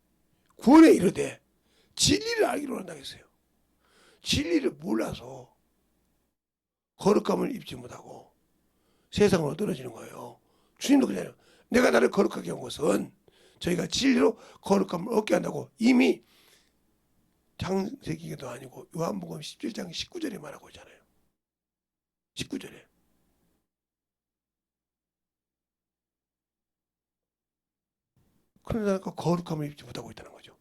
A: 구원에 이르되 진리를 알기로 한다고 했어요. 진리를 몰라서 거룩함을 입지 못하고 세상으로 떨어지는 거예요. 주님도 그래요. 내가 나를 거룩하게 한 것은 저희가 진리로 거룩함을 얻게 한다고 이미 창세기도 아니고 요한복음 17장 19절에 말하고 있잖아요. 19절에. 그러니까 거룩함을 입지 못하고 있다는 거죠.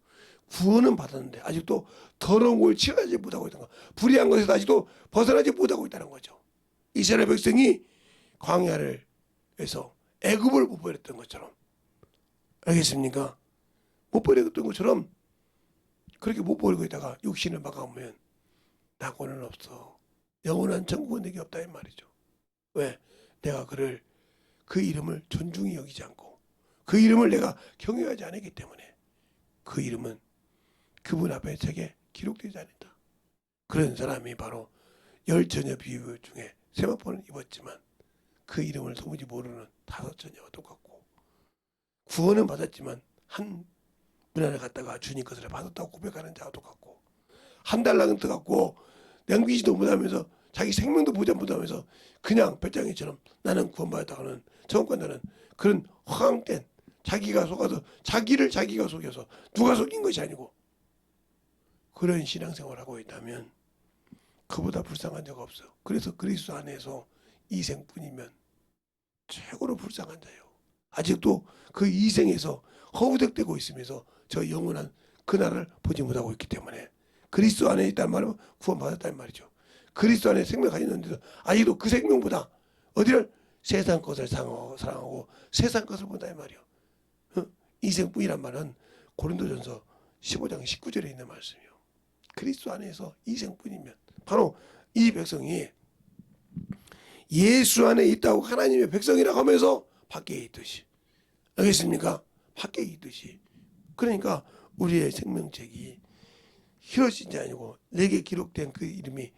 A: 구원은 받았는데 아직도 더러운 걸 치료하지 못하고 있다는 거. 불의한 것에서 아직도 벗어나지 못하고 있다는 거죠. 이스라엘 백성이 광야에서 애굽을 못 버렸던 것처럼, 알겠습니까? 못 버렸던 것처럼 그렇게 못 버리고 있다가 육신을 막아오면 낙원은 없어. 영원한 천국은 내게 없다 이 말이죠. 왜? 내가 그 이름을 존중히 여기지 않고 그 이름을 내가 경외하지 않기 때문에 그 이름은 그분 앞에 책에 기록되지 않는다. 그런 사람이 바로 열 처녀 비유 중에 세마포는 입었지만 그 이름을 도무지 모르는 다섯 처녀와 똑같고, 구원은 받았지만 한 문안을 갖다가 주님 것을 받았다고 고백하는 자와 똑같고, 한 달란트 갖고 남기지도 못하면서 자기 생명도 보장 못하면서 그냥 배짱이처럼 나는 구원받았다고는 정권자는 그런 허황된, 자기가 속아서 자기를 자기가 속여서 누가 속인 것이 아니고 그런 신앙생활을 하고 있다면 그보다 불쌍한 자가 없어요. 그래서 그리스도 안에서 이생뿐이면 최고로 불쌍한 자예요. 아직도 그 이생에서 허우적대고 있으면서 저 영원한 그날을 보지 못하고 있기 때문에 그리스도 안에 있다는 말은 구원받았다는 말이죠. 그리스도 안에 생명 가졌는데도 아직도 그 생명보다 어디를 세상 것을 사랑하고 세상 것을 본다는 말이요. 이생뿐이란 말은 고린도전서 15장 19절에 있는 말씀이요. 그리스도 안에서 이생뿐이면 바로 이 백성이 예수 안에 있다고 하나님의 백성이라고 하면서 밖에 있듯이, 알겠습니까? 밖에 있듯이. 그러니까 우리의 생명책이 희어진지 아니고 내게 기록된 그 이름이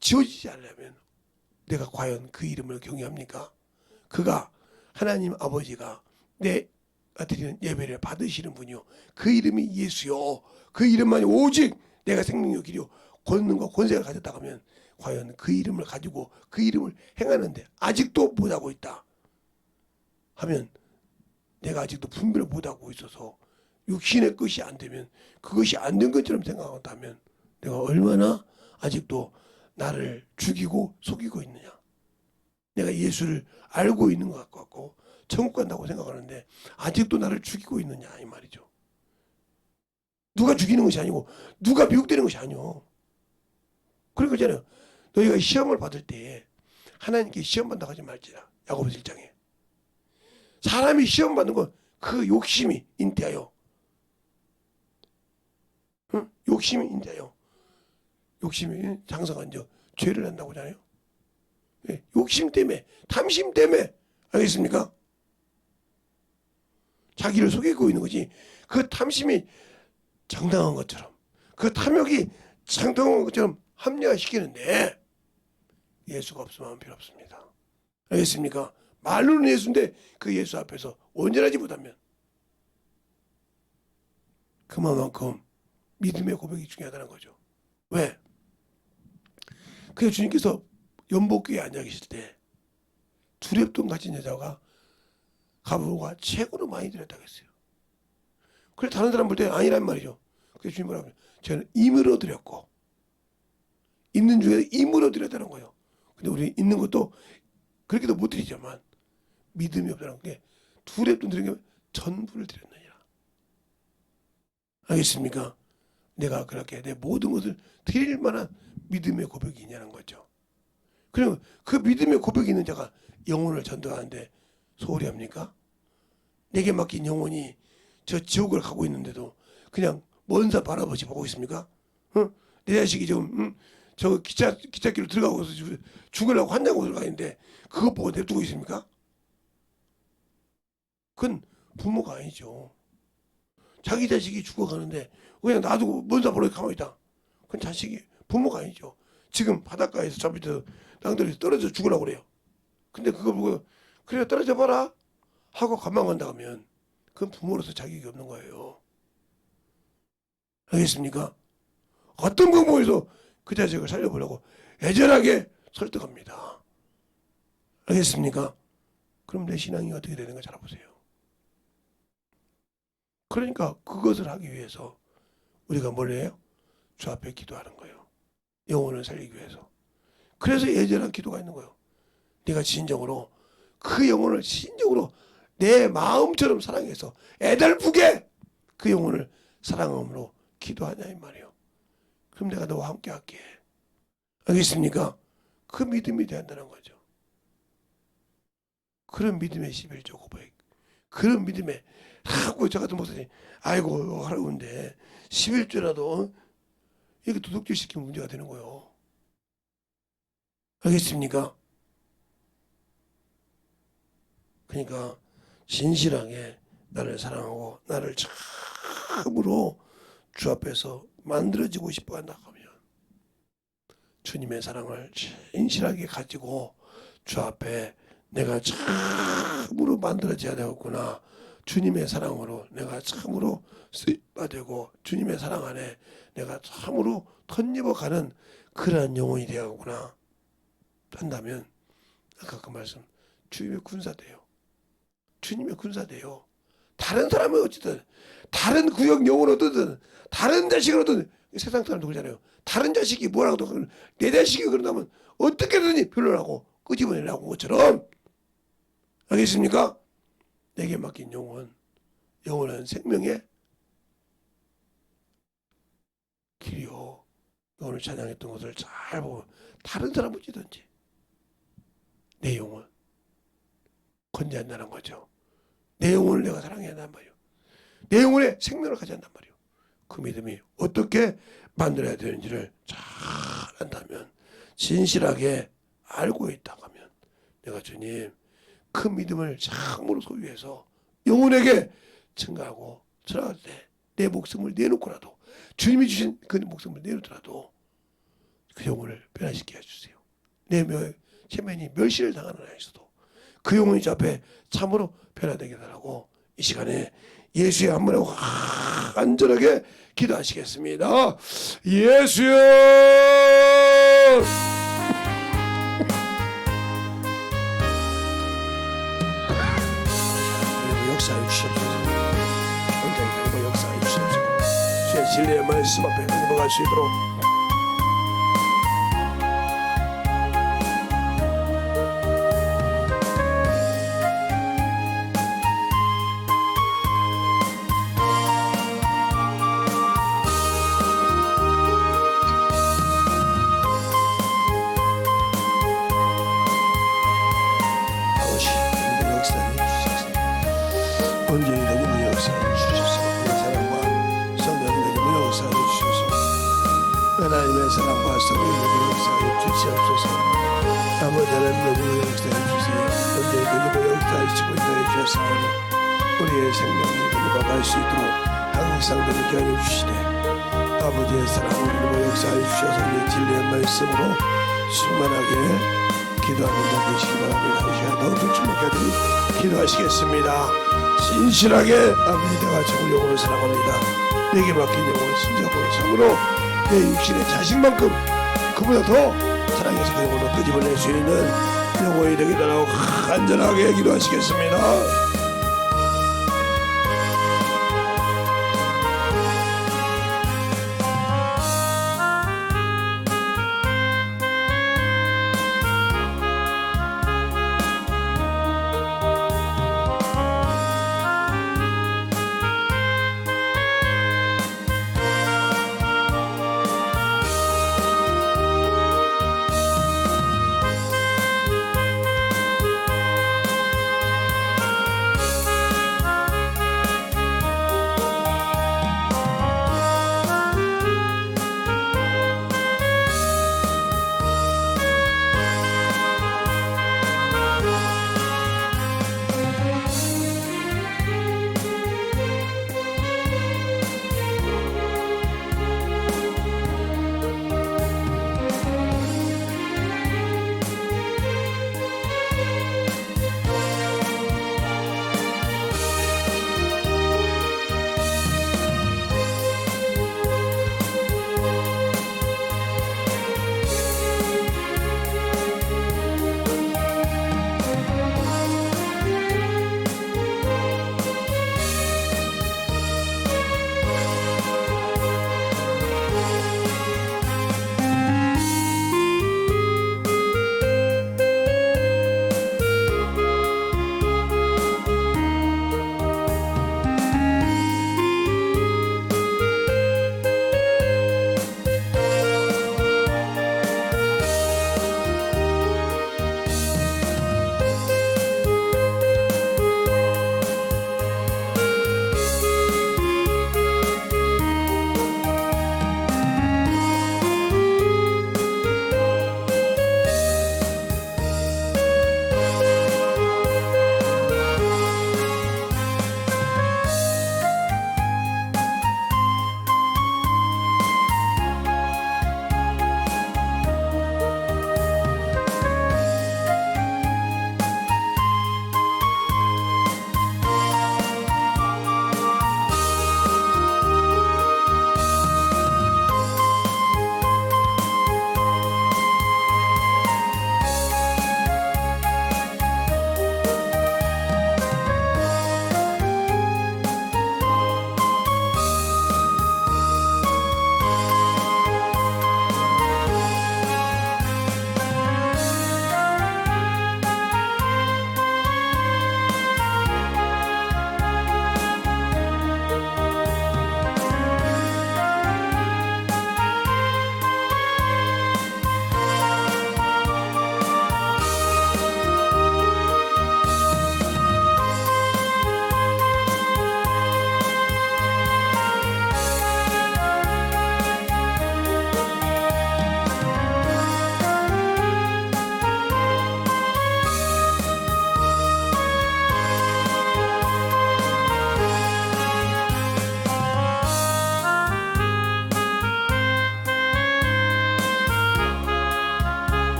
A: 지워지지 않으려면 내가 과연 그 이름을 경외합니까? 그가 하나님 아버지가 내가 드리는 예배를 받으시는 분이요, 그 이름이 예수요, 그 이름만이 오직 내가 생명력 길이요 권능과 권세를 가졌다 하면 과연 그 이름을 가지고 그 이름을 행하는데 아직도 못하고 있다 하면, 내가 아직도 분별을 못하고 있어서 육신의 것이 안 되면 그것이 안 된 것처럼 생각한다면 내가 얼마나 아직도 나를 죽이고 속이고 있느냐. 내가 예수를 알고 있는 것 같고 천국 간다고 생각하는데 아직도 나를 죽이고 있느냐 이 말이죠. 누가 죽이는 것이 아니고 누가 미혹되는 것이 아니오. 그러니까 있잖아요, 너희가 시험을 받을 때 하나님께 시험 받는다고 하지 말지라. 야고보서 1장에 사람이 시험 받는 건 그 욕심이 인태하여, 욕심이 인태하여, 욕심이 장성한 자 죄를 난다고 하잖아요. 욕심 때문에, 탐심 때문에, 알겠습니까? 자기를 속이고 있는 거지. 그 탐심이 정당한 것처럼, 그 탐욕이 정당한 것처럼 합리화시키는데 예수가 없으면 필요 없습니다. 알겠습니까? 말로는 예수인데 그 예수 앞에서 온전하지 못하면 그만큼 믿음의 고백이 중요하다는 거죠. 왜? 그래서 주님께서 연복교회에 앉아 계실 때 두렵돈 가진 여자가 가부가 최고로 많이 드렸다고 했어요. 그래 다른 사람 볼 때 아니란 말이죠. 그래서 주님 뭐라고 해요? 저는 임으로 드렸고, 있는 중에 임으로 드렸다는 거예요. 근데 우리 있는 것도 그렇게도 못 드리지만 믿음이 없다는 게 두렵돈 드린 게 전부를 드렸느니라. 알겠습니까? 내가 그렇게 내 모든 것을 드릴 만한 믿음의 고백이 있냐는 거죠. 그리고 그 믿음의 고백이 있는 자가 영혼을 전도하는데 소홀히 합니까? 내게 맡긴 영혼이 저 지옥을 가고 있는데도 그냥 먼 산 바라보지 보고 있습니까? 내 자식이 지금 저 기찻길로 들어가고 죽으려고 한다고 들어가 있는데 그것 보고 냅두고 있습니까? 그건 부모가 아니죠. 자기 자식이 죽어가는데 그냥 놔두고 먼 산 보러 가만히 있다. 그건 자식이, 부모가 아니죠. 지금 바닷가에서 저 밑에 낭떠러지 떨어져 죽으려고 그래요. 근데 그거 보고 그래 떨어져 봐라 하고 가만 간다 하면 그건 부모로서 자격이 없는 거예요. 알겠습니까? 어떤 방법에서 그 자식을 살려보려고 애절하게 설득합니다. 알겠습니까? 그럼 내 신앙이 어떻게 되는가 잘 보세요. 그러니까 그것을 하기 위해서 우리가 뭘 해요? 주 앞에 기도하는 거예요. 영혼을 살리기 위해서. 그래서 애절한 기도가 있는 거예요. 네가 진정으로 그 영혼을 진정으로 내 마음처럼 사랑해서 애달프게 그 영혼을 사랑함으로 기도하냐 이 말이에요. 그럼 내가 너와 함께 할게. 알겠습니까? 그 믿음이 된다는 거죠. 그런 믿음의 11조 고백. 그런 믿음에 하고 저 같은 목사님 아이고 하라고 하는데 11조라도 이렇게 도둑질 시키면 문제가 되는 거예요. 알겠습니까? 그러니까 진실하게 나를 사랑하고 나를 참으로 주 앞에서 만들어지고 싶어 한다 하면 주님의 사랑을 진실하게 가지고 주 앞에 내가 참으로 만들어져야 되겠구나. 주님의 사랑으로 내가 참으로 쓰임받고 주님의 사랑 안에 내가 참으로 덧입어가는 그러한 영혼이 되겠구나 한다면 아까 그 말씀 주님의 군사돼요. 주님의 군사돼요. 다른 사람은 어쨌든 다른 구역 영혼 어떻든 다른 자식을 어떤 세상 사람도 그러잖아요. 다른 자식이 뭐라고도 내 자식이 그런다면 어떻게든지 변론하고 끄집어내라고 것처럼 알겠습니까? 내게 맡긴 영혼은 생명의 길이요. 오늘 찬양했던 것을 잘 보면 다른 사람 어찌든지 내 영혼 건재한다는 거죠. 내 영혼을 내가 사랑해야 한단 말이에요. 내 영혼에 생명을 가져야 한단 말이에요. 그 믿음이 어떻게 만들어야 되는지를 잘 안다면 진실하게 알고 있다 하면 내가 주님 그 믿음을 참으로 소유해서 영혼에게 증가하고 전할 때 내 목숨을 내놓고라도 주님이 주신 그 목숨을 내놓더라도 그 영혼을 변화시켜 주세요. 내 체면이 멸시를 당하는 안에서도 그 영혼이 저 앞에 참으로 변화되게 달라고 이 시간에 예수의 한 번에 간절하게 기도하시겠습니다. 예수여 역사해 주시옵소서. 온전히 그리고 역사해 주시옵소서. 주의 진리의 말씀 앞에 넘어갈 수 있도록 온전히 너무 역사해 주셔서 그 사랑과 성령의 너무 역사해 주셔서 하나님의 사랑과 성령의 너무 역사해 주시옵소서. 아버지 하나님 너무 역사해 주세요. 온전히 너무 역사해 주시고 인도해 주셨사오니 우리의 생명이 넘어갈 수 있도록 항상 너무 기하여 주시되 아버지의 사랑을 너무 역사해 주셔서 우리의 진리의 말씀으로 충만하게 기도하는 자 되시기 바랍니다. 이 시간 더욱더 충만하게 기도하시겠습니다. 진실하게 아버지 내가 저를 영혼을 사랑합니다. 내게 맡긴 영혼을 진정으로 참으로 내 육신의 자식만큼 그보다 더 사랑해서 그 영혼을 끄집어낼 수 있는 영혼이 되게 달라고 간절하게 기도하시겠습니다.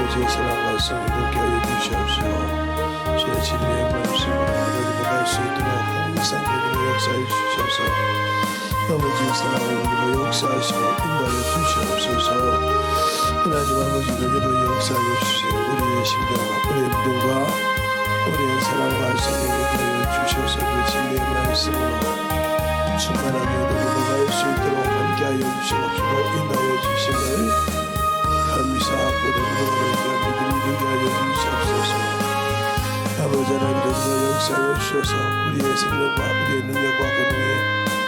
A: 아버지의 사랑과 성이 함께 하여 주시옵소서. 주의 진리의 말씀으로 하나님을 갈 수 있도록 항상 우리가 역사해 주셔서 아버지의 사랑을 우리가 역사하시고 인도하여 주시옵소서. 하나님 아버지 우리가 역사하여 주세요. 우리의 심령과 우리의 믿음과 우리의 사랑과 성령을 하여 주셔서 그 진리의 말씀으로 충만하게 넘어갈 수 있도록 함께하여 주시옵시고 인도하여 주심을 감사하고 넘어가는 믿음이 되게 하여 주시옵소서. 아버지 하나님께서 역사하여 주셔서 우리의 생명과 우리의 능력과 권능이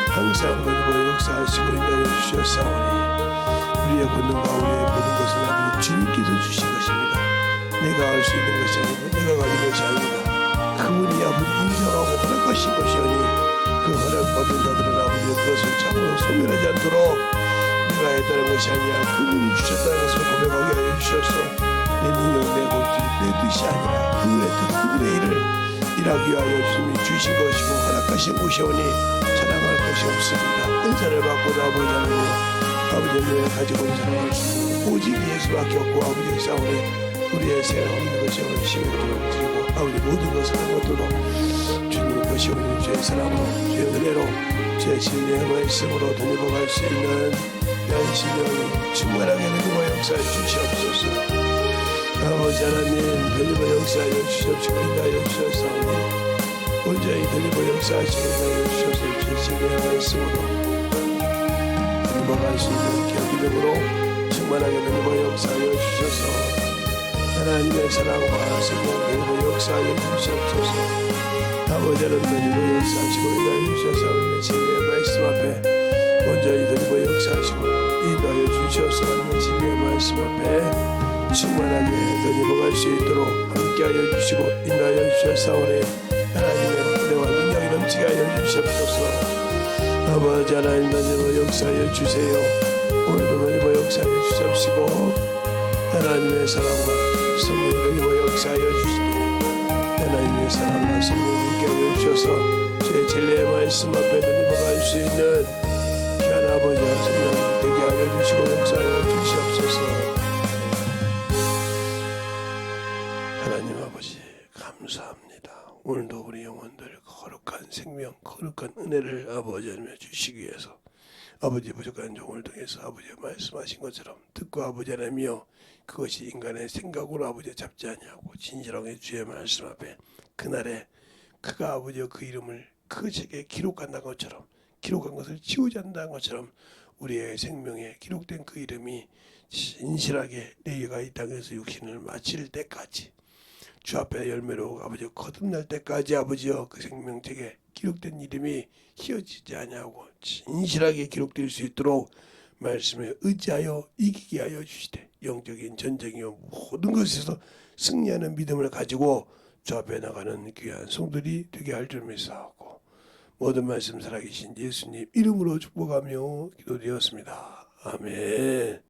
A: 항상 넘어 역사하시고 인도하여 주셨사오니 우리의 권능과 우리의 모든 것은 아버지 주님께서 주신 것입니다. 내가 할 수 있는 것이 아니고 내가 가진 것이 아닙니다. 그분이 아버지 인정하고 허락하신 것이오니 그 허락받은 자들은 아버지 그것을 참으로 소멸하지 않도록 내가 했다는 것이 아니라 그분이 주셨다는 것을 고백하게 하여 주셔서 내 능력 내 고집 내 뜻이 아니라 그분의 뜻 그분의 일을 일하기 위하여 주님이 주신 것이고 허락하신 것이오니 자랑할 것이 없습니다. 은사를 받고 아버지 하나님 아버지의 가지고 있는 사랑할 수 있는 오직 예수밖에 없고 아버지의 싸우니 우리의 생활 있는 것이 오늘 시간을 드리고 아버지 모든 것을 한 것도 주님의 것이 오늘 주의 사랑으로 주의 은혜로 주의 진리의 말씀으로 돌려갈 수 있는 양심령이 충만하게 되고 역사해 주시옵소서. 아버지 하나님 돌리고 역사하여 주시옵시고 인도하여 주셨사오니 온전히 돌리고 역사하시고 인도하여 주셔서 주의 진리의 말씀으로 돌려갈 수 있는 경기력으로 충만하게 되고 역사하여 주셔서 하나님의 사랑과 성령으로 역사하여 주시옵소서. 아버지 하나님 역사하시고 인도하여 주셔서 우리의 진리의 말씀 앞에 온전히 드리고 역사하시고 인도하여 주셔서 하나님의 진리의 말씀 앞에 충만하게 드리고 수 있도록 함께하여 주시고 인도하여 주셨사오니 하나님의 은혜와 능력이 넘치게 하여 주시옵소서. 아버지 하나님 역사하여 주세요. 오늘도 역사하여 주시옵시고 하나님의 사랑과 성령님의 역사하여 주시고 하나님의 사랑과 성령님께 하여 주셔서 제 진리의 말씀 앞에 넘어갈 수 있는 귀한 아버지와 성령님 되게 하여 주시고 역사하여 주시옵소서. 하나님 아버지 감사합니다. 오늘도 우리 영혼들 거룩한 생명 거룩한 은혜를 아버지 하나님 주시기 위해서 아버지 부족한 종을 통해서 아버지가 말씀하신 것처럼 듣고 아버지 하나님이여 그것이 인간의 생각으로 아버지 잡지 아니하고 진실하게 주의 말씀 앞에 그날에 그가 아버지여 그 이름을 그 책에 기록한다는 것처럼 기록한 것을 지우지 않는다는 것처럼 우리의 생명에 기록된 그 이름이 진실하게 내가 이 땅에서 육신을 마칠 때까지 주 앞에 열매로 아버지 거듭날 때까지 아버지여 그 생명책에 기록된 이름이 희어지지 아니하고 진실하게 기록될 수 있도록 말씀에 의지하여 이기게 하여 주시되 영적인 전쟁이요 모든 것에서 승리하는 믿음을 가지고 주 앞에 나가는 귀한 성들이 되게 할 줄 믿사오고 모든 말씀 살아계신 예수님 이름으로 축복하며 기도드렸습니다. 아멘.